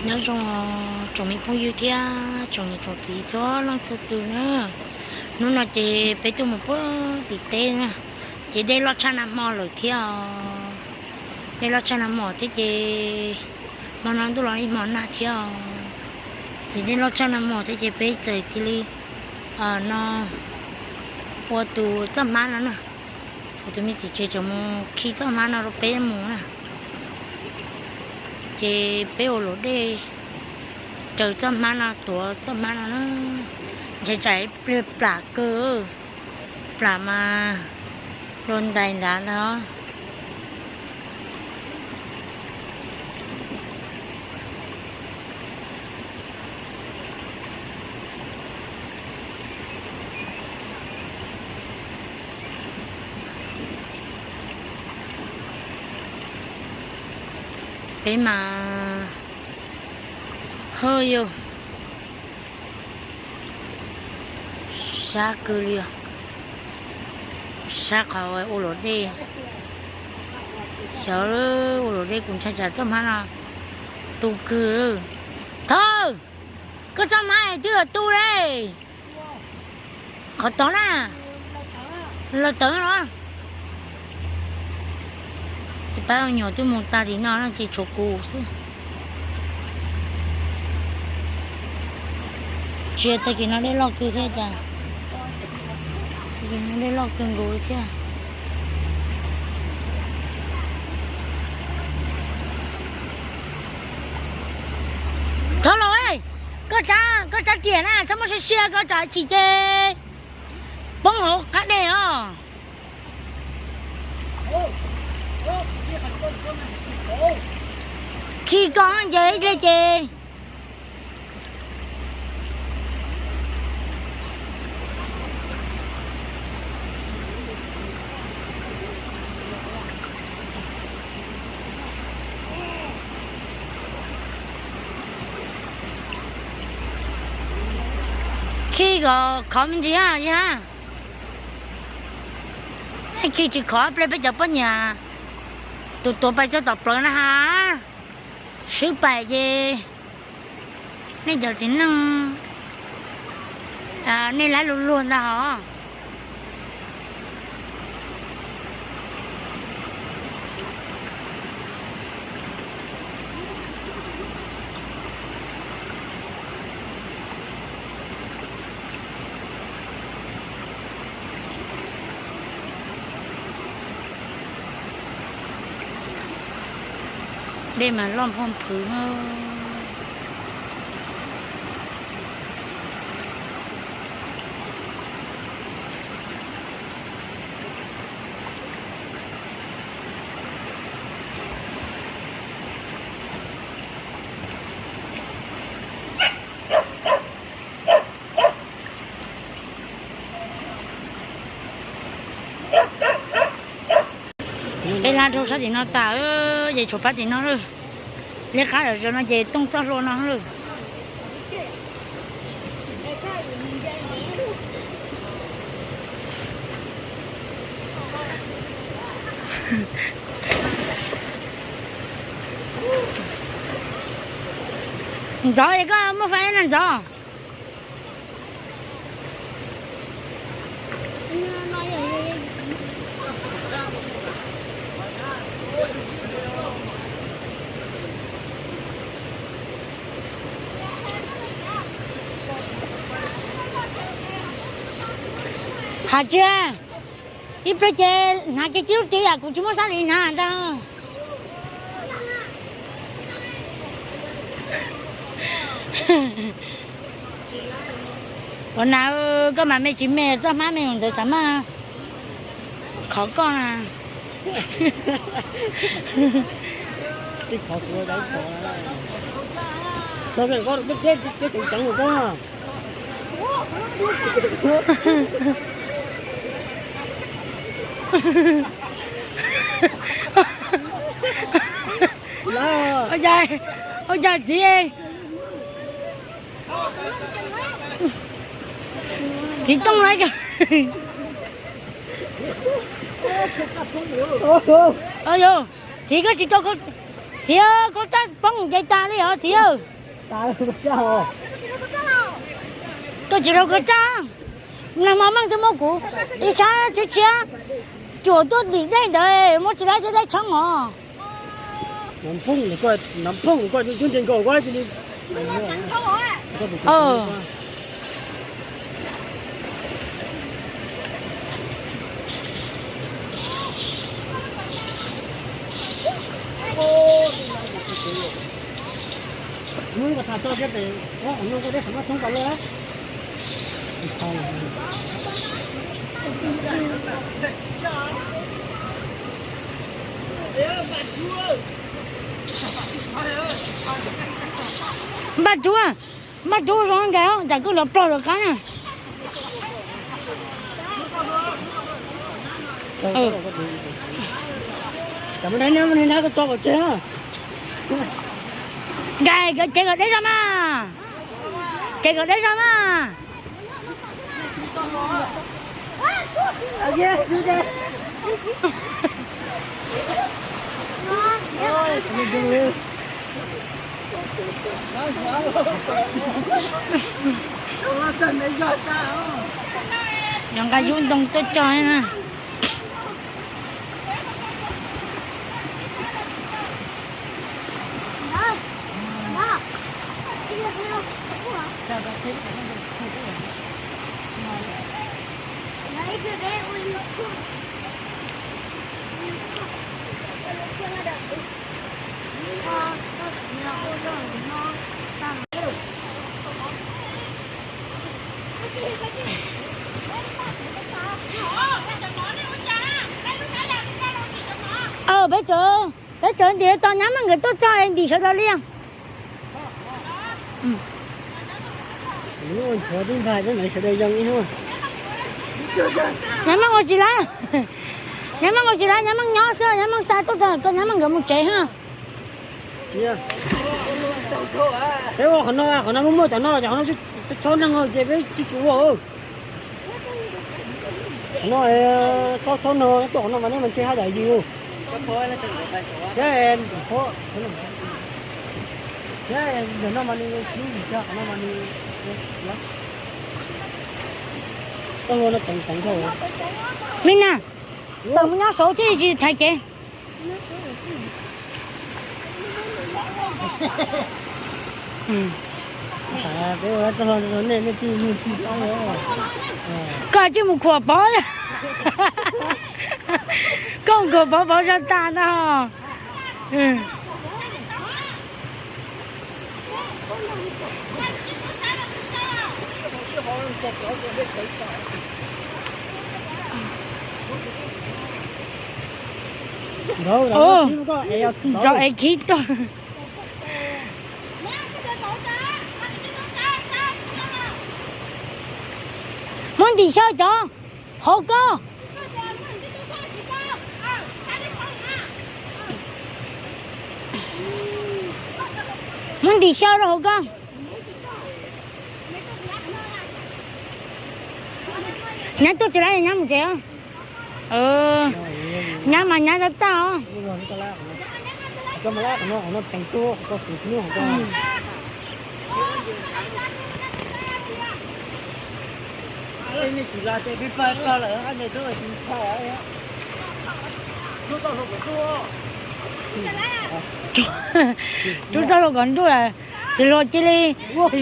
nhớ trong mình cũng yêu thia trong tí cho lăng số từ nữa nó chỉ bé tôi một bữa thì tên nè chỉ đây lo cha nằm mò rồi thia đây lo cha nằm mò thế chị mà nó tôi nói mò nát thia thì đây lo cha nằm mò thế chị bé chơi thì đi nó qua tù chăm má nó nè tụi mình chỉ chơi trong khi chăm má nó bé mù nè chị bé ở lỗ đây chờ chăm má nó tuổi chăm má nó chạy plả cơ plả mà rôn đầy đá đó bé mà hơi vô xa cơ liều xa khỏi ô lô đi sợ ô lô đi cũng chạy cho mà nó tu cơ thôi có cho mai chưa tu đây khó tốn à là tớ nó thì bao nhiêu tôi muốn ta thì nó chỉ chụp cù chứ chưa tới khi nó để lọc cứ thế chả thì nó để lọc từng gối thế thôi rồi có cha tiền à sao mà xe có cha chỉ chơi bông hộ cá đề à khi con chơi chơi chơi khi có mình gì ha khi chỉ có bây giờ bây nhà tụi bây giờ tập rồi nè ha sư bài gì nên giờ chỉ năng nên lại luôn luôn ra hả đây mà lom phong phứ cái lá rau sao thì nó tạo vậy chụp phát thì nó rồi lấy cá rồi cho nó về tung cho luôn nó rồi gió vậy có mới phải là gió hả chưa ít bây giờ hả cái chiếu chị à cũng chỉ muốn sao liền hả đâu còn nào có mà mẹ chỉ mẹ cho má mẹ còn tới sắm à khó con à cái khó của đấy khó sao vậy con biết cái tình trạng của con à ôi trời chị ơi chị tung lấy kìa ôi vô chị có chị cho con chị ơi con ta bông cây ta đi hả chị ơi Tại cái cháu. Tôi chỉ đâu có cha. Nằm mà mang tôi mua cũ. Đi xa chết chết. Chỗ tôi đi đây đấy, mua chỉ lấy cho đây chẳng ngỏ. Nằm phung thì coi chương trình cổ quá thì đi. Nuôi cái thằng cho cái này, ông nuôi cái đấy không có luôn á. Bắt chú rồi cái không, chẳng có lập pro được cái này. Cảm ơn anh đã cho vào chế. Cái chế ở đấy sao mà? Chế ở đấy sao mà? Yeah, do that. Yang cái运动最重要呢。bây giờ thì tao nhắm người tôi cho anh đi sao đó liền. Ôi, chờ đến vài cái này sẽ đây dòng ý không? Nhắm ngồi chỉ lá, nhắm nhỏ xưa, nhắm xa tốt rồi, con nhắm người một trẻ ha. Thế mà còn nó mua cho nó cho nó ngồi về với chị chủ rồi. Nó cho nó tổ nó mà nên mình chơi hai đại gì luôn. Cái phố cái nó mà đi chú gì cho nó mà đi nó tặng thôi. Mình nè, tặng nhau số chứ gì thay cái. Cái đó nó nên nó chi đó nữa. Coi chứ một quả bó. Con của bó ra ta đó. Cho khí to. Muốn đi sao cho? Hồ cô. Muốn đi sao rồi hồ con? Nhá tôi chỉ lấy nhá một chế không? Nhá mà nhá đất tao. Cái mà lá nó thành tua, có sự xíu không có. Đây mình chỉ là cái biết phải cao là anh này thôi thì phải ấy. Nó tao không có chúng ta còn tôi là chỉ lo chỉ đi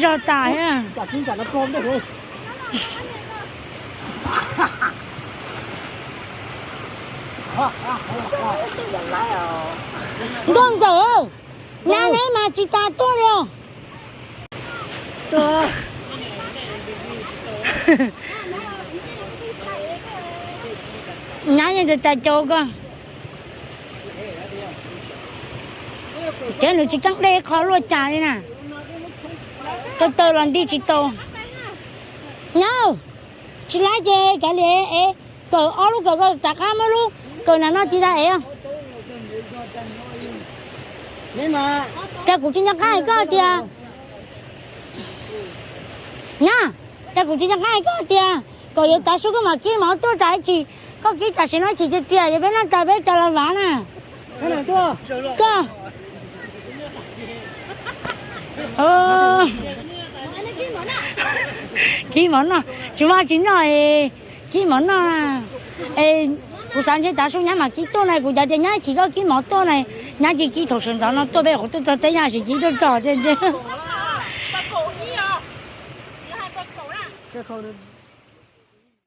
rau tải á. Chả nó con đấy thôi. Con dở nhà này mà chị ta to liền. Nhà này thì ta cho con. Chứ nó chỉ căng đê khó luôn trả đi nè. Tôi tơ lần đi chị tô. Nhau chị lấy gì cái gì ế. Cờ ó lúc cờ tạ cá mới lúc. Cờ nào nó chỉ ra ế không? Nhưng mà Cha cũng chỉ nhắc ai có kìa. Nha cha cũng chỉ nhắc ai có kìa. Còn giờ ta số cái mà kia mà tôi trả chị. Có kia ta sẽ nói chị tiền thì bên nó ta biết cho là ván à. cái này cơ. Cơ. 几毛呢？就话钱呢？几毛呢？我上次大叔伢嘛几多呢？我家的伢几个几毛多呢？伢几头身上了多呗，我都在等下是几多找的这。这口的。